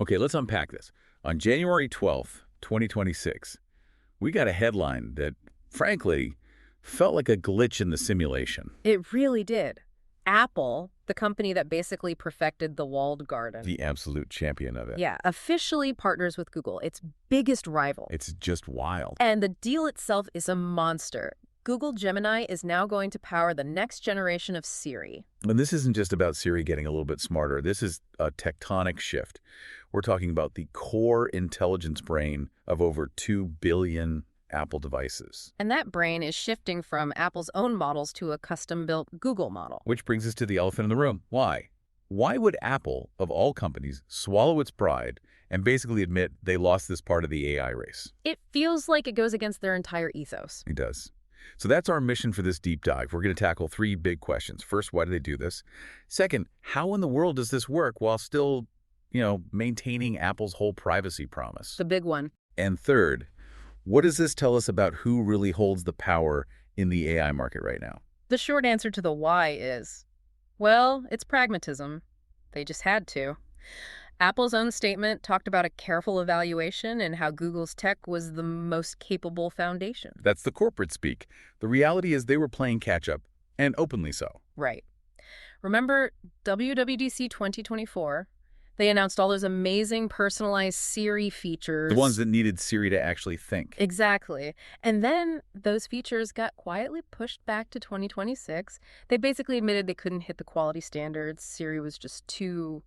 Okay, let's unpack this. On January 12th, 2026, we got a headline that, frankly, felt like a glitch in the simulation. It really did. Apple, the company that basically perfected the walled garden, The absolute champion of it. yeah, officially partners with Google, its biggest rival. It's just wild. And the deal itself is a monster. Google Gemini is now going to power the next generation of Siri. And this isn't just about Siri getting a little bit smarter. This is a tectonic shift. We're talking about the core intelligence brain of over 2 billion Apple devices. And that brain is shifting from Apple's own models to a custom-built Google model. Which brings us to the elephant in the room. Why? Why would Apple, of all companies, swallow its pride and basically admit they lost this part of the AI race? It feels like it goes against their entire ethos. It does. So that's our mission for this deep dive. We're going to tackle 3 big questions. First, why do they do this? Second, how in the world does this work while still, maintaining Apple's whole privacy promise? The big one. And third, what does this tell us about who really holds the power in the AI market right now? The short answer to the why is, well, it's pragmatism. They just had to. Apple's own statement talked about a careful evaluation and how Google's tech was the most capable foundation. That's the corporate speak. The reality is they were playing catch-up, and openly so. Right. Remember WWDC 2024? They announced all those amazing personalized Siri features. The ones that needed Siri to actually think. Exactly. And then those features got quietly pushed back to 2026. They basically admitted they couldn't hit the quality standards. Siri was just too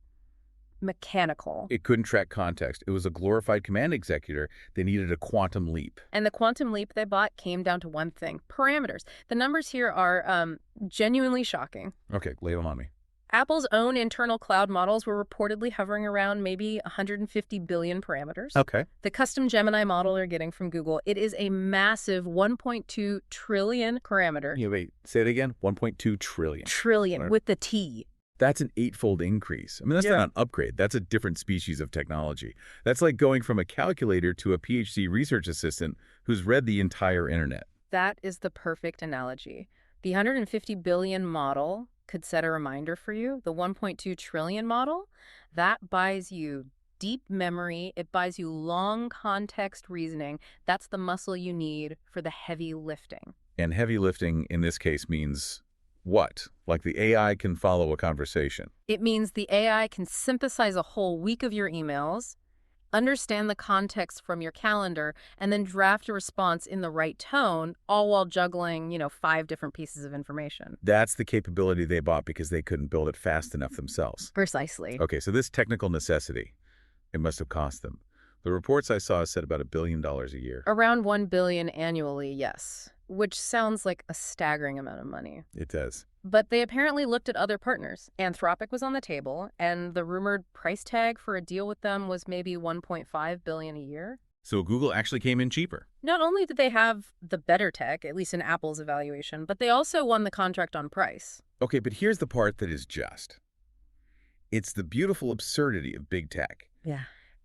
mechanical. It couldn't track context. It was a glorified command executor. They needed a quantum leap. And the quantum leap they bought came down to one thing: parameters. The numbers here are genuinely shocking. Okay, lay them on me. Apple's own internal cloud models were reportedly hovering around maybe 150 billion parameters. Okay. The custom Gemini model they're getting from Google, it is a massive 1.2 trillion parameter. Yeah, wait, say it again. 1.2 trillion. Trillion, Right. with the T. That's an 8-fold increase. I mean, that's not an upgrade. That's a different species of technology. That's like going from a calculator to a PhD research assistant who's read the entire internet. That is the perfect analogy. The 150 billion model could set a reminder for you. The 1.2 trillion model, that buys you deep memory. It buys you long context reasoning. That's the muscle you need for the heavy lifting. And heavy lifting in this case means what? Like the AI can follow a conversation. It means the AI can synthesize a whole week of your emails, understand the context from your calendar, and then draft a response in the right tone, all while juggling, 5 different pieces of information. That's the capability they bought because they couldn't build it fast enough themselves. Precisely. Okay, so this technical necessity, it must have cost them. The reports I saw said about $1 billion a year. Around $1 billion annually, yes, which sounds like a staggering amount of money. It does. But they apparently looked at other partners. Anthropic was on the table, and the rumored price tag for a deal with them was maybe $1.5 billion a year. So Google actually came in cheaper. Not only did they have the better tech, at least in Apple's evaluation, but they also won the contract on price. Okay, but here's the part that is just. It's the beautiful absurdity of big tech. Yeah.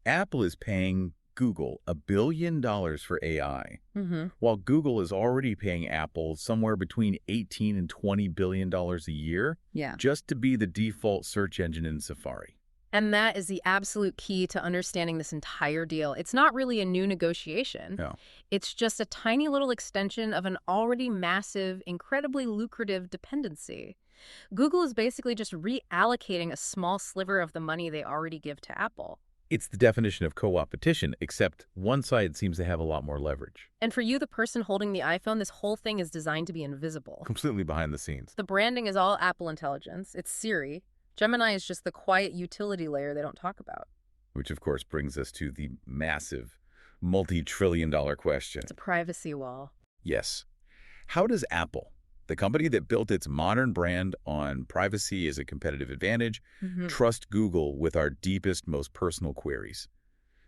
Apple is paying Google $1 billion for AI, Mm-hmm. while Google is already paying Apple somewhere between $18 and $20 billion a year Yeah. just to be the default search engine in Safari. And that is the absolute key to understanding this entire deal. It's not really a new negotiation. No. It's just a tiny little extension of an already massive, incredibly lucrative dependency. Google is basically just reallocating a small sliver of the money they already give to Apple. It's the definition of co-opetition, except one side seems to have a lot more leverage. And for you, the person holding the iPhone, this whole thing is designed to be invisible. Completely behind the scenes. The branding is all Apple Intelligence. It's Siri. Gemini is just the quiet utility layer they don't talk about. Which, of course, brings us to the massive, multi-trillion-dollar question. It's a privacy wall. Yes. How does Apple, the company that built its modern brand on privacy as a competitive advantage, trust Google with our deepest, most personal queries?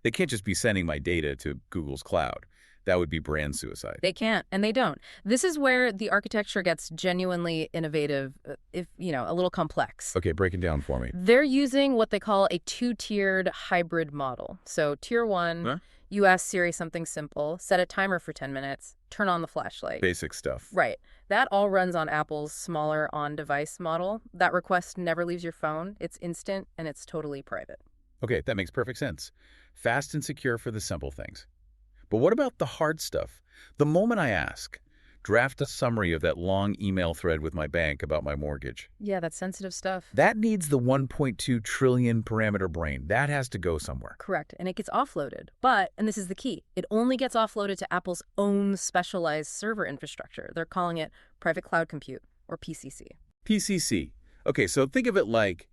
They can't just be sending my data to Google's cloud. That would be brand suicide. They can't, and they don't. This is where the architecture gets genuinely innovative, a little complex. Okay, break it down for me. They're using what they call a 2-tiered hybrid model. So tier 1, Huh? you ask Siri something simple, set a timer for 10 minutes, turn on the flashlight. Basic stuff. Right. That all runs on Apple's smaller on-device model. That request never leaves your phone. It's instant, and it's totally private. Okay, that makes perfect sense. Fast and secure for the simple things. But what about the hard stuff? The moment I ask, draft a summary of that long email thread with my bank about my mortgage. Yeah, that's sensitive stuff. That needs the 1.2 trillion parameter brain. That has to go somewhere. Correct, and it gets offloaded. But, and this is the key, it only gets offloaded to Apple's own specialized server infrastructure. They're calling it private cloud compute, or PCC. PCC. Okay, so think of it like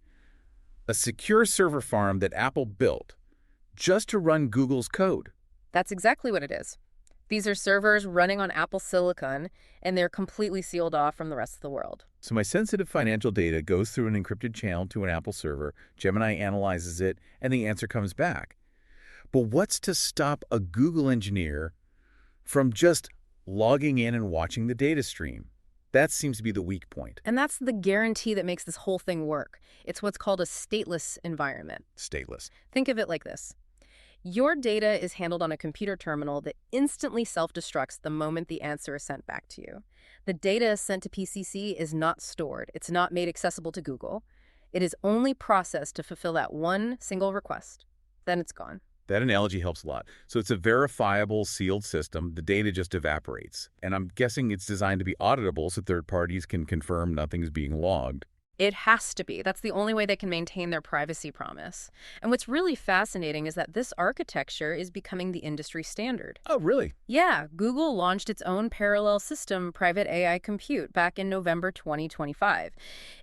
a secure server farm that Apple built just to run Google's code. That's exactly what it is. These are servers running on Apple Silicon, and they're completely sealed off from the rest of the world. So my sensitive financial data goes through an encrypted channel to an Apple server, Gemini analyzes it, and the answer comes back. But what's to stop a Google engineer from just logging in and watching the data stream? That seems to be the weak point. And that's the guarantee that makes this whole thing work. It's what's called a stateless environment. Stateless. Think of it like this. Your data is handled on a computer terminal that instantly self-destructs the moment the answer is sent back to you. The data sent to PCC is not stored. It's not made accessible to Google. It is only processed to fulfill that one single request. Then it's gone. That analogy helps a lot. So it's a verifiable, sealed system. The data just evaporates. And I'm guessing it's designed to be auditable so third parties can confirm nothing's being logged. It has to be. That's the only way they can maintain their privacy promise. And what's really fascinating is that this architecture is becoming the industry standard. Oh, really? Yeah, Google launched its own parallel system, Private AI Compute, back in November 2025.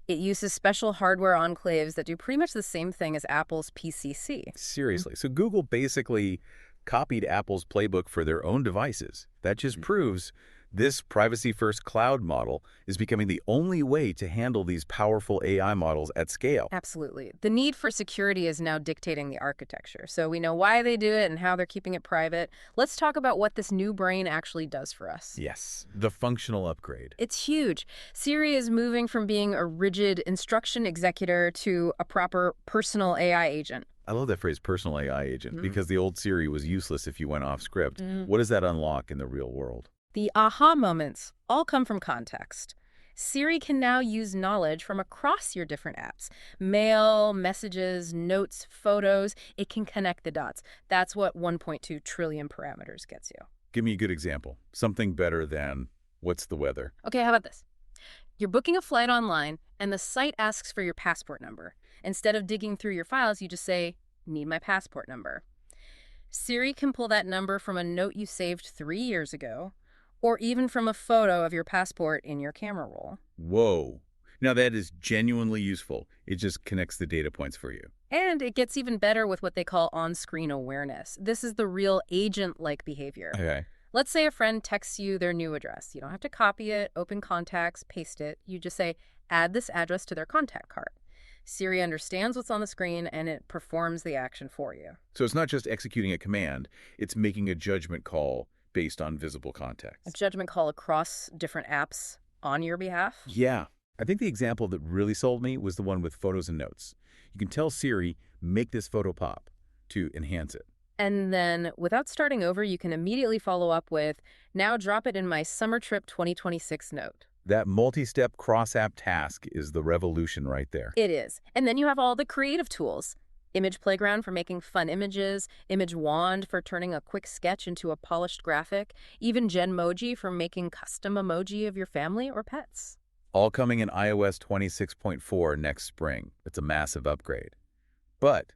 It uses special hardware enclaves that do pretty much the same thing as Apple's PCC. Seriously. So Google basically copied Apple's playbook for their own devices. That just proves this privacy-first cloud model is becoming the only way to handle these powerful AI models at scale. Absolutely. The need for security is now dictating the architecture. So we know why they do it and how they're keeping it private. Let's talk about what this new brain actually does for us. Yes, the functional upgrade. It's huge. Siri is moving from being a rigid instruction executor to a proper personal AI agent. I love that phrase, personal AI agent, because the old Siri was useless if you went off script. What does that unlock in the real world? The aha moments all come from context. Siri can now use knowledge from across your different apps. Mail, messages, notes, photos. It can connect the dots. That's what 1.2 trillion parameters gets you. Give me a good example. Something better than, what's the weather? Okay, how about this? You're booking a flight online, and the site asks for your passport number. Instead of digging through your files, you just say, need my passport number. Siri can pull that number from a note you saved 3 years ago, or even from a photo of your passport in your camera roll. Whoa. Now that is genuinely useful. It just connects the data points for you. And it gets even better with what they call on-screen awareness. This is the real agent-like behavior. Okay. Let's say a friend texts you their new address. You don't have to copy it, open contacts, paste it. You just say, add this address to their contact card. Siri understands what's on the screen, and it performs the action for you. So it's not just executing a command. It's making a judgment call based on visible context. A judgment call across different apps on your behalf? Yeah. I think the example that really sold me was the one with photos and notes. You can tell Siri, make this photo pop to enhance it. And then, without starting over, you can immediately follow up with, now drop it in my summer trip 2026 note. That multi-step cross-app task is the revolution right there. It is. And then you have all the creative tools. Image Playground for making fun images, Image Wand for turning a quick sketch into a polished graphic, even Genmoji for making custom emoji of your family or pets. All coming in iOS 26.4 next spring. It's a massive upgrade. But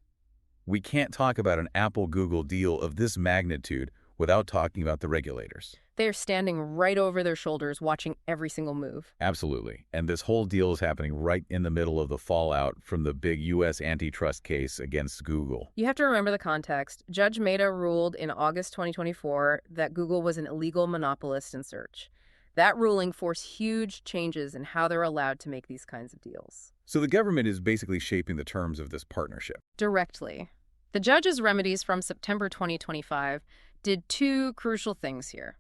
we can't talk about an Apple-Google deal of this magnitude without talking about the regulators. They are standing right over their shoulders watching every single move. Absolutely. And this whole deal is happening right in the middle of the fallout from the big U.S. antitrust case against Google. You have to remember the context. Judge Mehta ruled in August 2024 that Google was an illegal monopolist in search. That ruling forced huge changes in how they're allowed to make these kinds of deals. So the government is basically shaping the terms of this partnership. Directly. The judge's remedies from September 2025 did two crucial things here.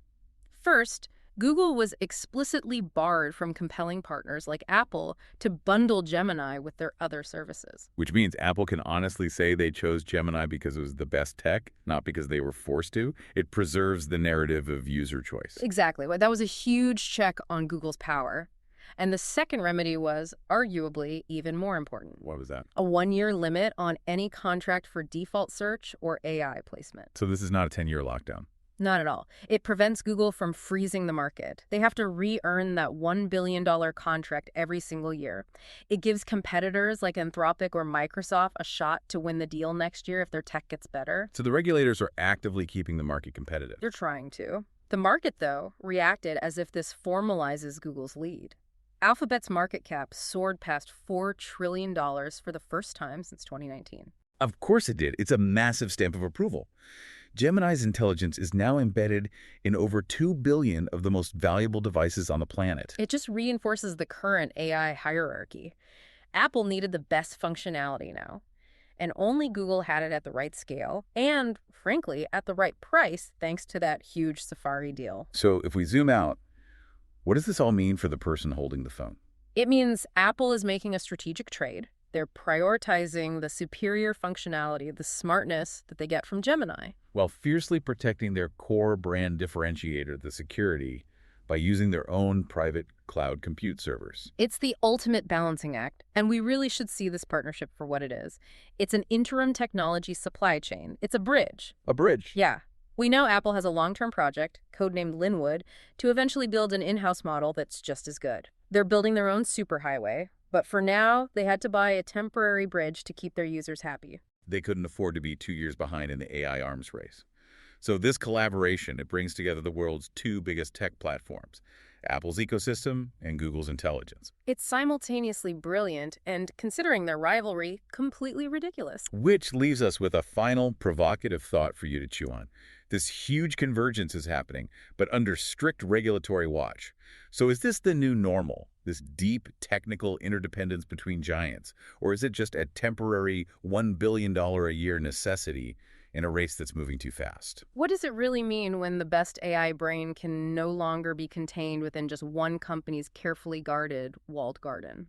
First, Google was explicitly barred from compelling partners like Apple to bundle Gemini with their other services. Which means Apple can honestly say they chose Gemini because it was the best tech, not because they were forced to. It preserves the narrative of user choice. Exactly. That was a huge check on Google's power. And the second remedy was, arguably, even more important. What was that? A 1-year limit on any contract for default search or AI placement. So this is not a 10-year lockdown. Not at all. It prevents Google from freezing the market. They have to re-earn that $1 billion contract every single year. It gives competitors like Anthropic or Microsoft a shot to win the deal next year if their tech gets better. So the regulators are actively keeping the market competitive. They're trying to. The market, though, reacted as if this formalizes Google's lead. Alphabet's market cap soared past $4 trillion for the first time since 2019. Of course it did. It's a massive stamp of approval. Gemini's intelligence is now embedded in over 2 billion of the most valuable devices on the planet. It just reinforces the current AI hierarchy. Apple needed the best functionality now, and only Google had it at the right scale and, frankly, at the right price thanks to that huge Safari deal. So if we zoom out, what does this all mean for the person holding the phone? It means Apple is making a strategic trade. They're prioritizing the superior functionality, the smartness that they get from Gemini, While fiercely protecting their core brand differentiator, the security, by using their own private cloud compute servers. It's the ultimate balancing act, and we really should see this partnership for what it is. It's an interim technology supply chain. It's a bridge. A bridge. Yeah. We know Apple has a long-term project, codenamed Linwood, to eventually build an in-house model that's just as good. They're building their own superhighway, but for now, they had to buy a temporary bridge to keep their users happy. They couldn't afford to be 2 years behind in the AI arms race. So this collaboration, it brings together the world's two biggest tech platforms, Apple's ecosystem and Google's intelligence. It's simultaneously brilliant and, considering their rivalry, completely ridiculous. Which leaves us with a final provocative thought for you to chew on. This huge convergence is happening, but under strict regulatory watch. So is this the new normal, this deep technical interdependence between giants? Or is it just a temporary $1 billion a year necessity in a race that's moving too fast? What does it really mean when the best AI brain can no longer be contained within just one company's carefully guarded, walled garden?